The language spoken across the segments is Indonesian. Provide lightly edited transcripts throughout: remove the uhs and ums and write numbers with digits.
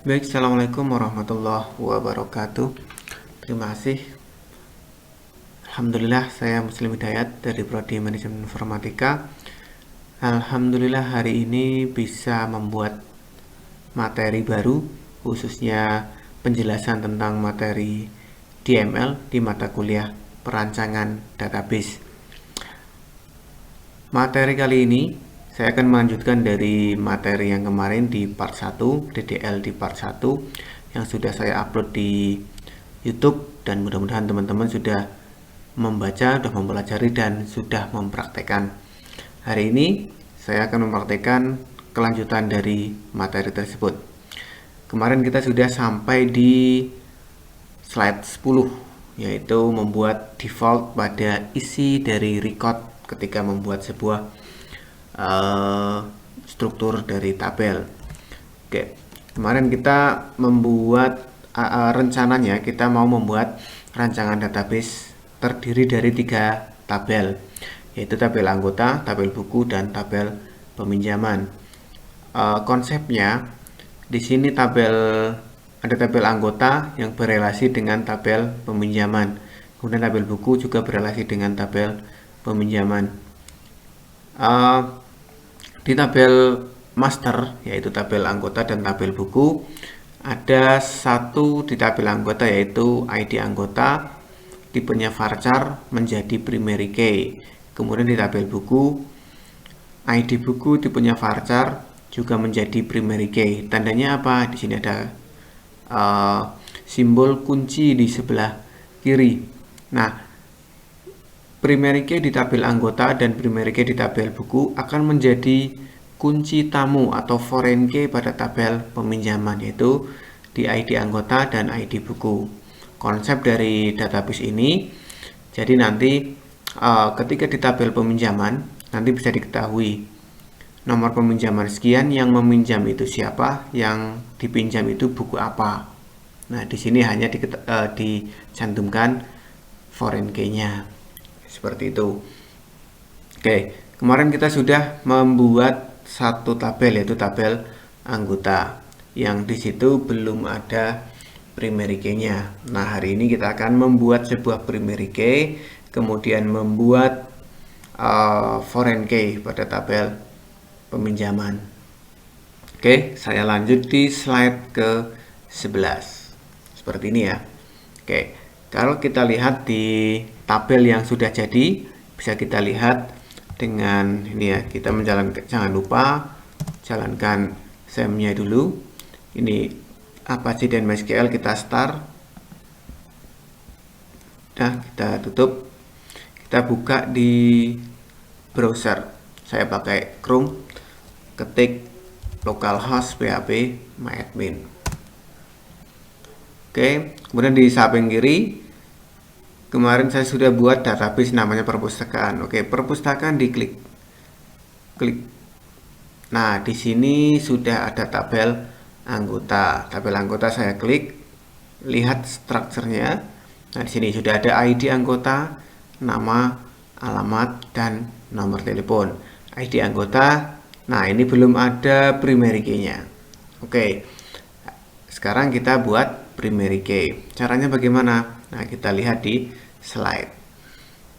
Baik, Assalamualaikum warahmatullahi wabarakatuh. Terima kasih. Alhamdulillah, saya Muslim Hidayat dari Prodi Manajemen Informatika. Alhamdulillah hari ini bisa membuat materi baru, khususnya penjelasan tentang materi DML di mata kuliah perancangan database. Materi kali ini saya akan melanjutkan dari materi yang kemarin di part 1, DDL di part 1 yang sudah saya upload di YouTube, dan mudah-mudahan teman-teman sudah membaca, sudah mempelajari, dan sudah mempraktekkan. Hari ini saya akan mempraktekkan kelanjutan dari materi tersebut. Kemarin kita sudah sampai di slide 10, yaitu membuat default pada isi dari record ketika membuat sebuah struktur dari tabel. Oke, kemarin kita membuat rencananya kita mau membuat rancangan database terdiri dari 3 tabel, yaitu tabel anggota, tabel buku, dan tabel peminjaman. Konsepnya di sini ada tabel anggota yang berelasi dengan tabel peminjaman. Kemudian tabel buku juga berelasi dengan tabel peminjaman. Di tabel master, yaitu tabel anggota dan tabel buku, ada satu di tabel anggota yaitu ID anggota, tipenya varchar menjadi primary key. Kemudian di tabel buku, ID buku tipenya varchar juga menjadi primary key. Tandanya apa? Di sini ada simbol kunci di sebelah kiri. Nah, primary key di tabel anggota dan primary key di tabel buku akan menjadi kunci tamu atau foreign key pada tabel peminjaman, yaitu di ID anggota dan ID buku. Konsep dari database ini, jadi nanti ketika di tabel peminjaman nanti bisa diketahui nomor peminjaman sekian, yang meminjam itu siapa, yang dipinjam itu buku apa. Nah, di sini hanya dicantumkan foreign key-nya. Seperti itu. Oke, kemarin kita sudah membuat satu tabel, yaitu tabel anggota, yang di situ belum ada primary key-nya. Nah, hari ini kita akan membuat sebuah primary key, kemudian membuat foreign key pada tabel peminjaman. Oke, saya lanjut di slide ke 11. Seperti ini ya. Oke, kalau kita lihat di tabel yang sudah jadi, bisa kita lihat dengan ini ya, kita menjalankan, jangan lupa jalankan SEM-nya dulu. Ini Apache dan MySQL kita start. Nah, kita tutup. Kita buka di browser. Saya pakai Chrome. Ketik localhost php myadmin. Oke, kemudian di samping kiri kemarin saya sudah buat database namanya perpustakaan. Oke, perpustakaan diklik. Klik. Nah, di sini sudah ada tabel anggota. Tabel anggota saya klik. Lihat strukturnya. Nah, di sini sudah ada ID anggota, nama, alamat, dan nomor telepon. ID anggota. Nah, ini belum ada primary key-nya. Oke. Sekarang kita buat primary key. Caranya bagaimana? Nah, kita lihat di slide.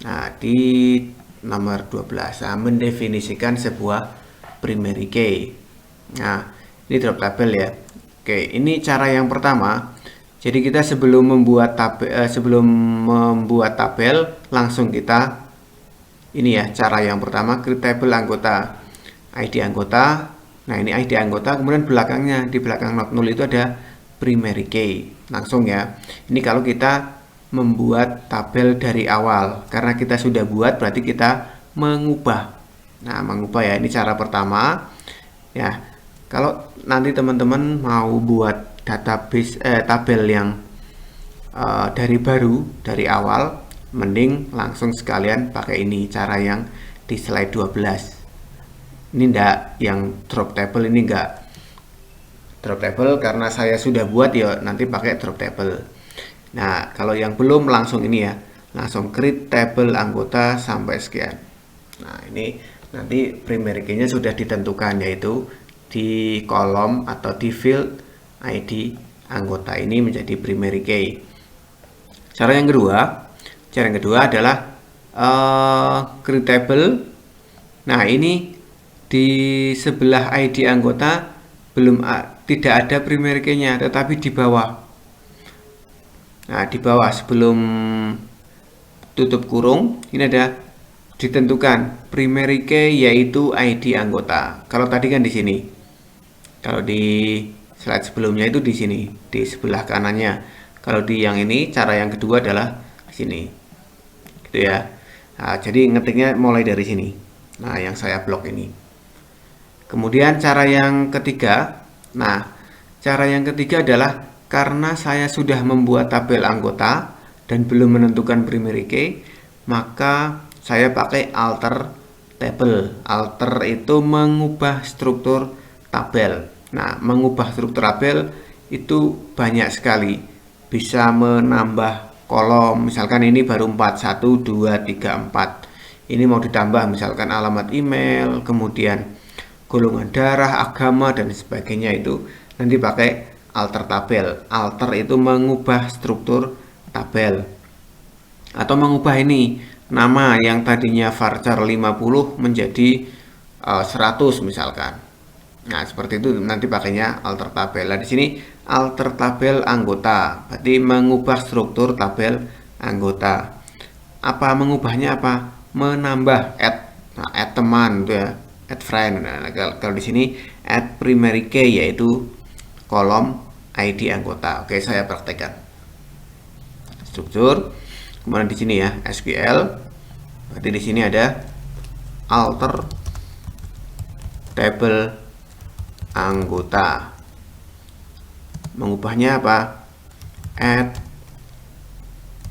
Nah, di nomor 12, mendefinisikan sebuah primary key. Nah, ini drop tabel ya. Oke, ini cara yang pertama. Jadi kita sebelum membuat tabel, langsung kita ini ya, cara yang pertama, create tabel anggota, ID anggota. Nah, ini ID anggota, kemudian belakangnya, di belakang not null itu ada primary key. Langsung ya. Ini kalau kita membuat tabel dari awal. Karena kita sudah buat, berarti kita mengubah. Nah, mengubah ya, ini cara pertama. Ya, kalau nanti teman-teman mau buat database tabel yang dari baru, dari awal, mending langsung sekalian pakai ini, cara yang di slide 12. Ini enggak, yang drop table ini enggak drop table karena saya sudah buat ya, nanti pakai drop table. Nah, kalau yang belum, langsung ini ya, langsung create table anggota sampai sekian. Nah, ini nanti primary key-nya sudah ditentukan, yaitu di kolom atau di field ID anggota ini menjadi primary key. Cara yang kedua adalah create table. Nah, ini di sebelah ID anggota tidak ada primary key-nya, tetapi di bawah. Nah, di bawah sebelum tutup kurung ini ada ditentukan primary key yaitu ID anggota. Kalau tadi kan di sini. Kalau di slide sebelumnya itu di sini, di sebelah kanannya. Kalau di yang ini, cara yang kedua adalah di sini. Gitu ya. Nah, jadi ngetiknya mulai dari sini. Nah, yang saya blok ini. Kemudian cara yang ketiga. Nah, cara yang ketiga adalah karena saya sudah membuat tabel anggota dan belum menentukan primary key, maka saya pakai alter table. Alter itu mengubah struktur tabel. Nah, mengubah struktur tabel itu banyak sekali. Bisa menambah kolom, misalkan ini baru 4, 1, 2, 3, 4. Ini mau ditambah misalkan alamat email, kemudian golongan darah, agama, dan sebagainya itu nanti pakai alter tabel. Alter itu mengubah struktur tabel. Atau mengubah ini, nama yang tadinya varchar 50 menjadi 100 misalkan. Nah, seperti itu nanti pakainya alter tabel. Nah, di sini alter tabel anggota, berarti mengubah struktur tabel anggota. Apa mengubahnya apa? Menambah add. Nah, add teman itu ya, add friend. Nah, kalau di sini add primary key yaitu kolom ID anggota. Oke, saya praktekkan. Struktur. Kemudian di sini ya, SQL. Berarti di sini ada alter table anggota. Mengubahnya apa? Add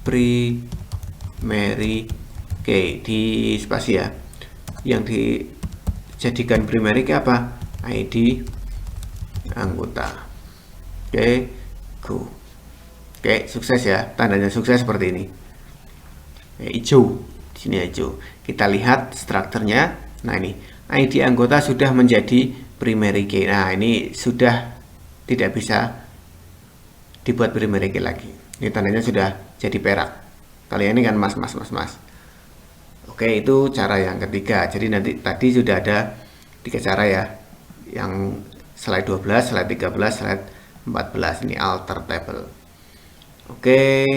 primary key di spasi ya. Yang dijadikan primary key apa? ID anggota. Oke, go. Oke, sukses ya. Tandanya sukses seperti ini. Hijau. Di sini hijau. Kita lihat strukturnya. Nah, ini ID anggota sudah menjadi primary key. Nah, ini sudah tidak bisa dibuat primary key lagi. Ini tandanya sudah jadi perak. Kali ini kan mas. Oke, itu cara yang ketiga. Jadi nanti tadi sudah ada 3 cara ya. Yang slide 12, slide 13, slide 14 ini alter table. Oke,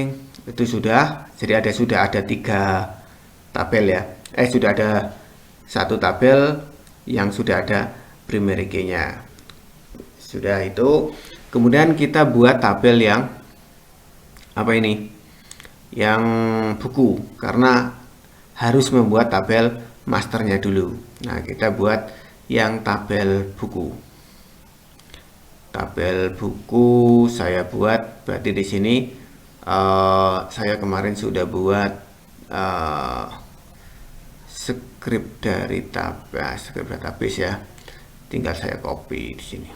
itu sudah. Jadi sudah ada 3 tabel ya. Sudah ada 1 tabel yang sudah ada primary key-nya. Sudah itu. Kemudian kita buat tabel yang apa ini? Yang buku, karena harus membuat tabel masternya dulu. Nah, kita buat yang tabel buku. Tabel buku saya buat, berarti di sini saya kemarin sudah buat script dari database ya. Tinggal saya copy di sini.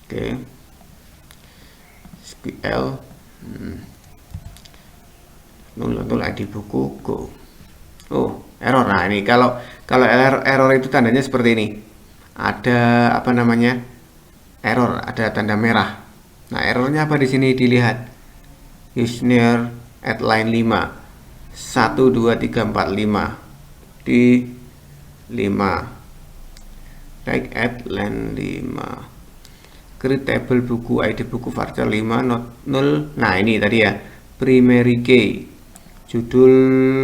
Oke. SQL nol ID buku go. Oh, error. Nah, ini kalau error itu tandanya seperti ini. Ada apa namanya? Error, ada tanda merah. Nah, errornya apa di sini dilihat. User at line 5. 1 2 3 4 5 di 5. Like at line 5. Create table buku ID buku varchar 5 not 0. Nah, ini tadi ya. Primary key. Judul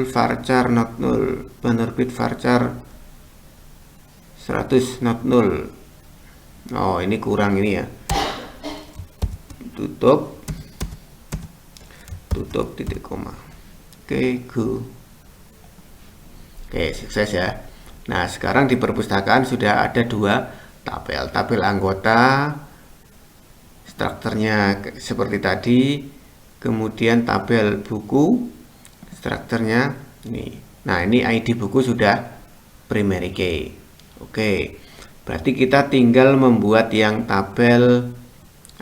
varchar not 0. Penerbit varchar 100 not 0. Oh, ini kurang ini ya. Tutup titik koma. Oke, go. Oke, sukses ya. Nah, sekarang di perpustakaan sudah ada 2 tabel. Tabel anggota, strukturnya seperti tadi. Kemudian tabel buku, strukturnya ini. Nah, ini ID buku sudah primary key. Oke, berarti kita tinggal membuat yang tabel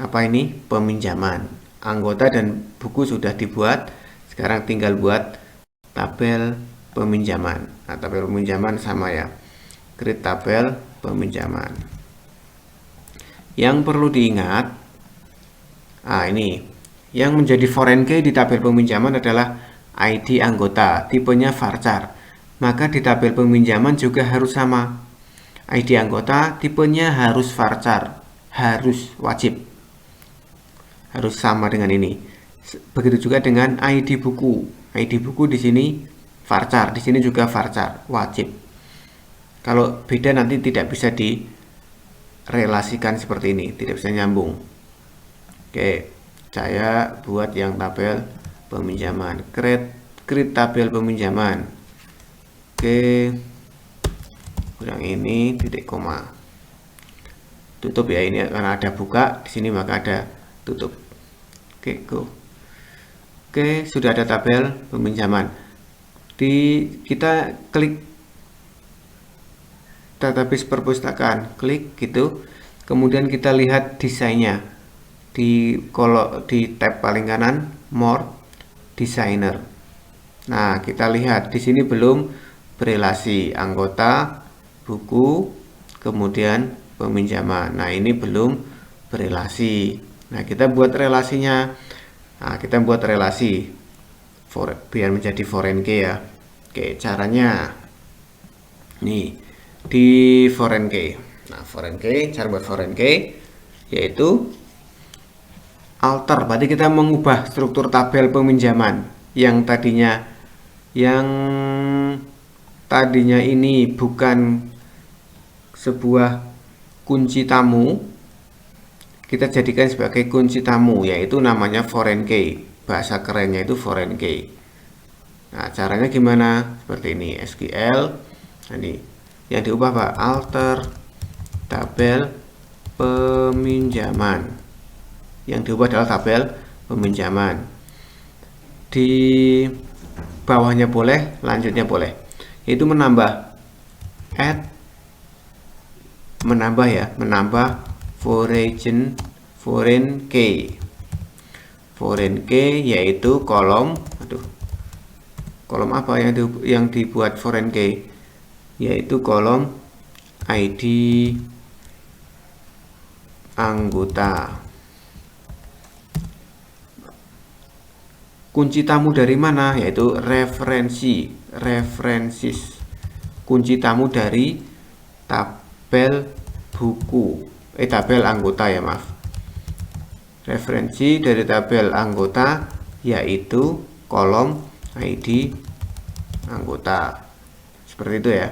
apa ini? Peminjaman. Anggota dan buku sudah dibuat. Sekarang tinggal buat tabel peminjaman. Nah, tabel peminjaman sama ya. Create tabel peminjaman. Yang perlu diingat, ini yang menjadi foreign key di tabel peminjaman adalah ID anggota, tipenya varchar. Maka di tabel peminjaman juga harus sama. ID anggota, tipenya harus varchar, harus wajib, harus sama dengan ini. Begitu juga dengan ID buku. ID buku di sini varchar, di sini juga varchar, wajib. Kalau beda nanti tidak bisa direlasikan seperti ini, tidak bisa nyambung. Oke, saya buat yang tabel peminjaman, create tabel peminjaman. Oke, yang ini titik koma, tutup ya, ini karena ada buka di sini maka ada tutup. Oke, go. Oke, sudah ada tabel peminjaman. Kita klik database perpustakaan, klik gitu. Kemudian kita lihat desainnya di tab paling kanan, more designer. Nah, kita lihat di sini belum berelasi anggota, buku, kemudian peminjaman. Nah, ini belum berelasi. Nah, kita buat relasinya. Nah, kita buat relasi biar menjadi foreign key ya. Oke, caranya nih di foreign key. Nah, foreign key, cara buat foreign key yaitu alter, berarti kita mengubah struktur tabel peminjaman yang tadinya ini bukan sebuah kunci tamu, kita jadikan sebagai kunci tamu, yaitu namanya foreign key. Bahasa kerennya itu foreign key. Nah, caranya gimana? Seperti ini, SQL. Nah, ini yang diubah Pak, alter tabel peminjaman. Yang diubah adalah tabel peminjaman. Di bawahnya boleh, lanjutnya boleh. Itu menambah menambah foreign key. Foreign key yaitu kolom apa yang dibuat foreign key? Yaitu kolom ID anggota. Kunci tamu dari mana? Yaitu references. Kunci tamu dari tabel buku. Tabel anggota ya, maaf. Referensi dari tabel anggota yaitu kolom ID anggota. Seperti itu ya.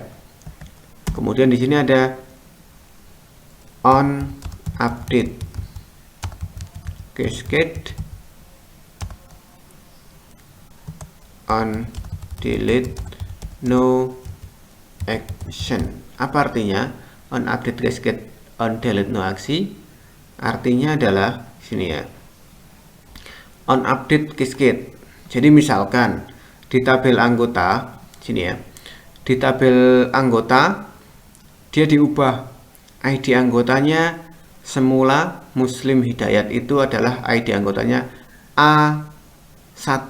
Kemudian di sini ada on update cascade, on delete no action. Apa artinya on update cascade, on delete no aksi? Artinya adalah sini ya, on update cascade. Jadi misalkan di tabel anggota sini ya, di tabel anggota dia diubah ID anggotanya, semula Muslim Hidayat itu adalah ID anggotanya A1.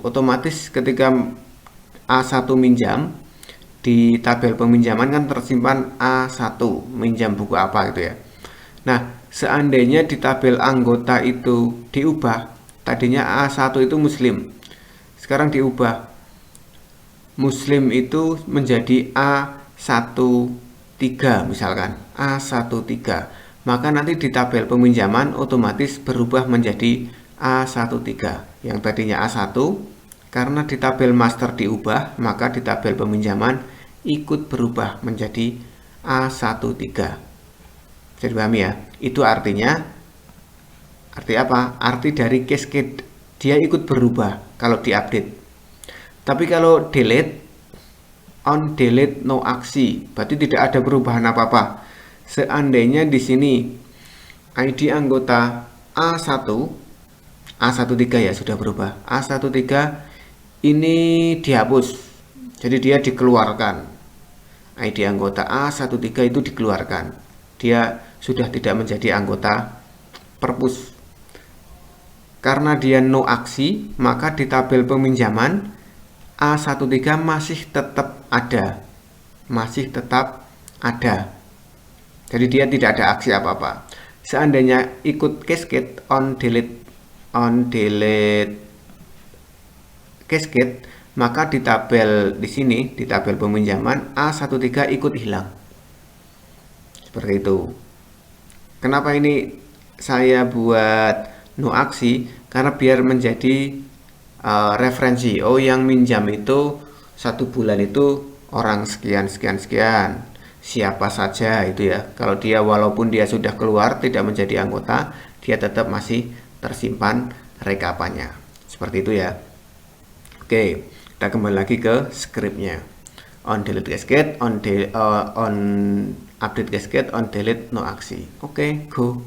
Otomatis ketika A1 minjam di tabel peminjaman kan tersimpan A1 minjam buku apa gitu ya. Nah, seandainya di tabel anggota itu diubah, tadinya A1 itu Muslim, sekarang diubah Muslim itu menjadi A13 misalkan, A13, maka nanti di tabel peminjaman otomatis berubah menjadi A13. Yang tadinya A1, karena di tabel master diubah, maka di tabel peminjaman ikut berubah menjadi A13. Bisa dipahami ya? Itu arti apa? Arti dari cascade, dia ikut berubah kalau diupdate. Tapi kalau delete, on delete no aksi, berarti tidak ada perubahan apa-apa. Seandainya di sini ID anggota A13 ya sudah berubah. A13 ini dihapus. Jadi dia dikeluarkan. ID anggota A13 itu dikeluarkan. Dia sudah tidak menjadi anggota perpus. Karena dia no aksi, maka di tabel peminjaman A13 masih tetap ada. Jadi dia tidak ada aksi apa-apa. Seandainya ikut cascade on delete cascade, maka di tabel di sini, di tabel peminjaman A13 ikut hilang. Seperti itu. Kenapa ini saya buat no aksi? Karena biar menjadi referensi. Oh, yang minjam itu 1 bulan itu orang sekian sekian sekian. Siapa saja itu ya. Kalau dia walaupun dia sudah keluar tidak menjadi anggota, dia tetap masih tersimpan rekapannya. Seperti itu ya. Oke, kita kembali lagi ke scriptnya. On delete cascade, on update cascade, on delete no aksi. Oke, go.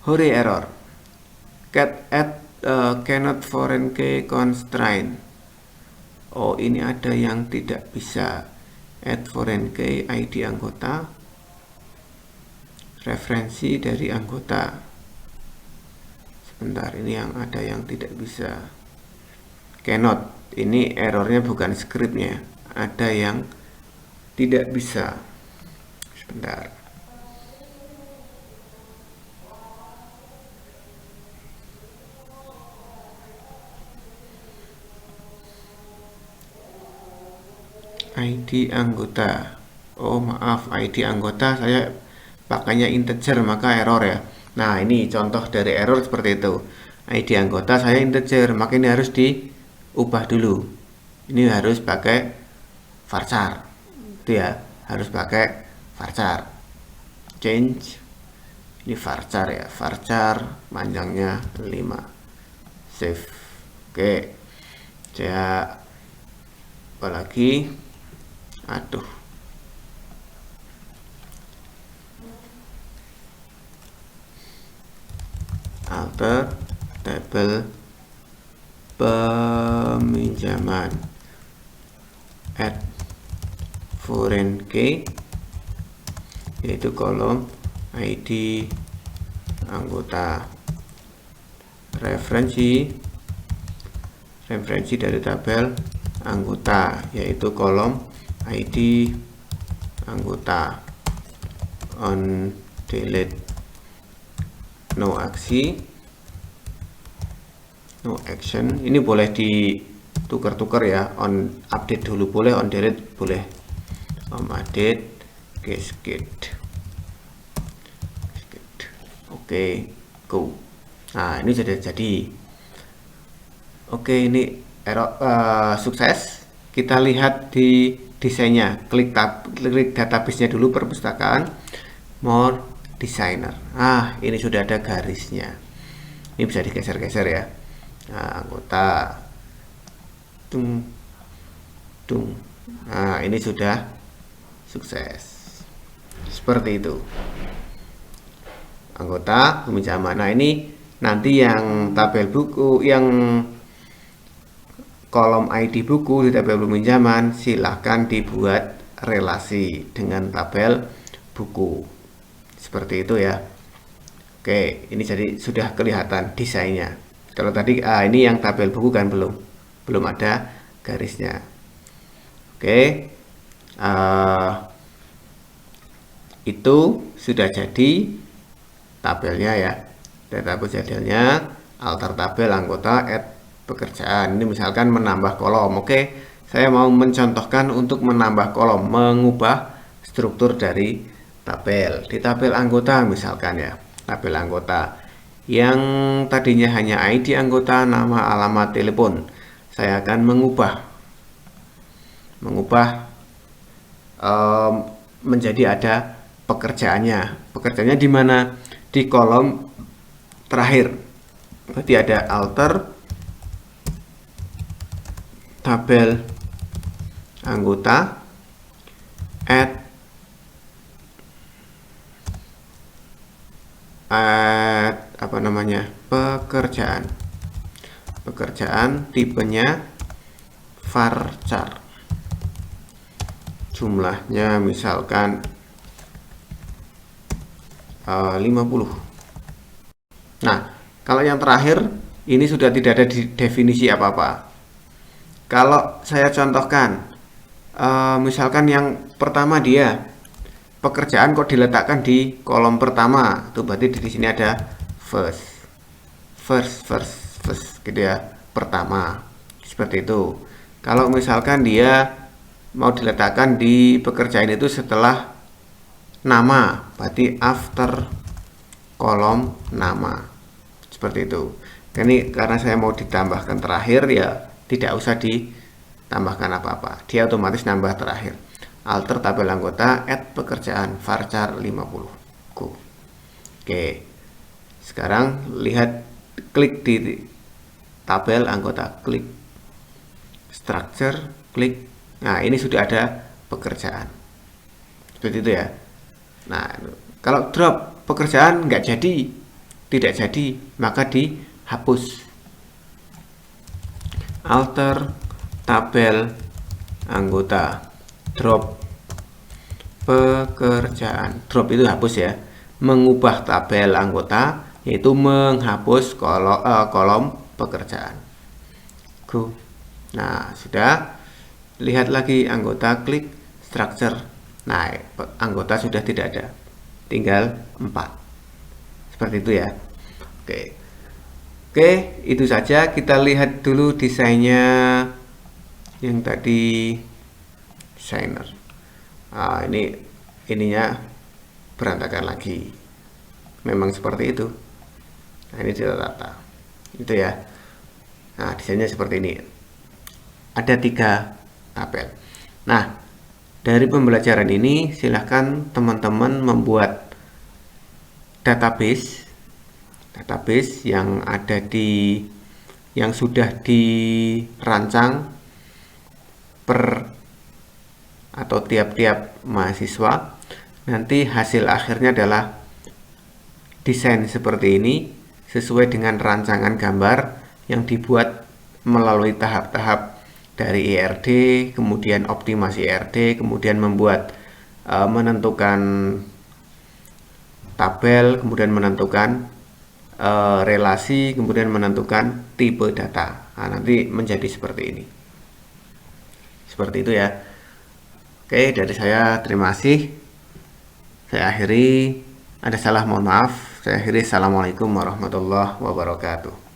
Hore error. Cat add cannot foreign key constraint. Oh, ini ada yang tidak bisa. Add foreign key ID anggota, referensi dari anggota. Sebentar, ini yang ada yang tidak bisa. Cannot, ini errornya bukan scriptnya. Ada yang tidak bisa. Sebentar. ID anggota. Oh maaf, ID anggota saya pakainya integer maka error ya. Nah ini contoh dari error seperti itu. ID anggota saya integer, maka ini harus diubah dulu. Ini harus pakai varchar. Itu ya, harus pakai varchar. Change. Ini varchar ya, varchar panjangnya 5. Save. Oke. Saya apa lagi? Aduh. Alter tabel peminjaman. Add foreign key, yaitu kolom ID anggota. Referensi dari tabel anggota, yaitu kolom ID anggota. On delete no aksi, no action. Ini boleh ditukar-tukar ya. On update dulu boleh, on delete boleh. On update cascade. Oke, go. Nah ini sudah jadi. Oke, ini error sukses. Kita lihat di desainnya. Klik database-nya dulu, perpustakaan, more designer. Ah, ini sudah ada garisnya. Ini bisa digeser-geser ya. Nah, anggota. Tung. Nah, ini sudah sukses. Seperti itu. Anggota peminjaman. Nah, ini nanti yang tabel buku, yang kolom ID buku di tabel peminjaman silahkan dibuat relasi dengan tabel buku. Seperti itu ya. Oke, ini jadi sudah kelihatan desainnya. Kalau tadi ini yang tabel buku kan belum ada garisnya. Oke, itu sudah jadi tabelnya ya. Database tabelnya, alter tabel anggota, add pekerjaan. Ini misalkan menambah kolom. Oke, saya mau mencontohkan untuk menambah kolom, mengubah struktur dari tabel. Di tabel anggota misalkan ya, tabel anggota yang tadinya hanya ID anggota, nama, alamat, telepon. Saya akan mengubah menjadi ada pekerjaannya. Pekerjaannya di mana? Di kolom terakhir. Berarti ada alter tabel anggota, add apa namanya, pekerjaan tipenya varchar, jumlahnya misalkan 50. Nah, kalau yang terakhir ini sudah tidak ada definisi apa-apa. Kalau saya contohkan, misalkan yang pertama dia pekerjaan kok diletakkan di kolom pertama? Itu berarti di sini ada first gitu ya, pertama. Seperti itu. Kalau misalkan dia mau diletakkan di pekerjaan itu setelah nama, berarti after kolom nama. Seperti itu. Ini karena saya mau ditambahkan terakhir, ya tidak usah ditambahkan apa-apa. Dia otomatis nambah terakhir. Alter tabel anggota add pekerjaan varchar 50. Go. Oke. Sekarang lihat, klik di tabel anggota, klik structure, klik. Nah, ini sudah ada pekerjaan. Seperti itu ya. Nah, kalau drop pekerjaan nggak jadi, tidak jadi, maka dihapus. Alter tabel anggota, drop pekerjaan. Drop itu hapus ya. Mengubah tabel anggota yaitu menghapus kolom pekerjaan. Go. Nah, sudah. Lihat lagi anggota, klik structure. Nah, anggota sudah tidak ada. Tinggal 4. Seperti itu ya. Oke, itu saja. Kita lihat dulu desainnya yang tadi desainer. Ini ininya berantakan lagi. Memang seperti itu. Nah, ini ditata. Itu ya. Nah, desainnya seperti ini. Ada 3 tabel. Nah, dari pembelajaran ini silahkan teman-teman membuat database yang ada yang sudah dirancang atau tiap-tiap mahasiswa. Nanti hasil akhirnya adalah desain seperti ini sesuai dengan rancangan gambar yang dibuat melalui tahap-tahap dari IRD, kemudian optimasi IRD, kemudian membuat menentukan tabel, kemudian menentukan relasi, kemudian menentukan tipe data. Nah, nanti menjadi seperti ini. Seperti itu ya. Oke, dari saya terima kasih. Saya akhiri. Ada salah, mohon maaf. Saya akhiri. Assalamualaikum warahmatullahi wabarakatuh.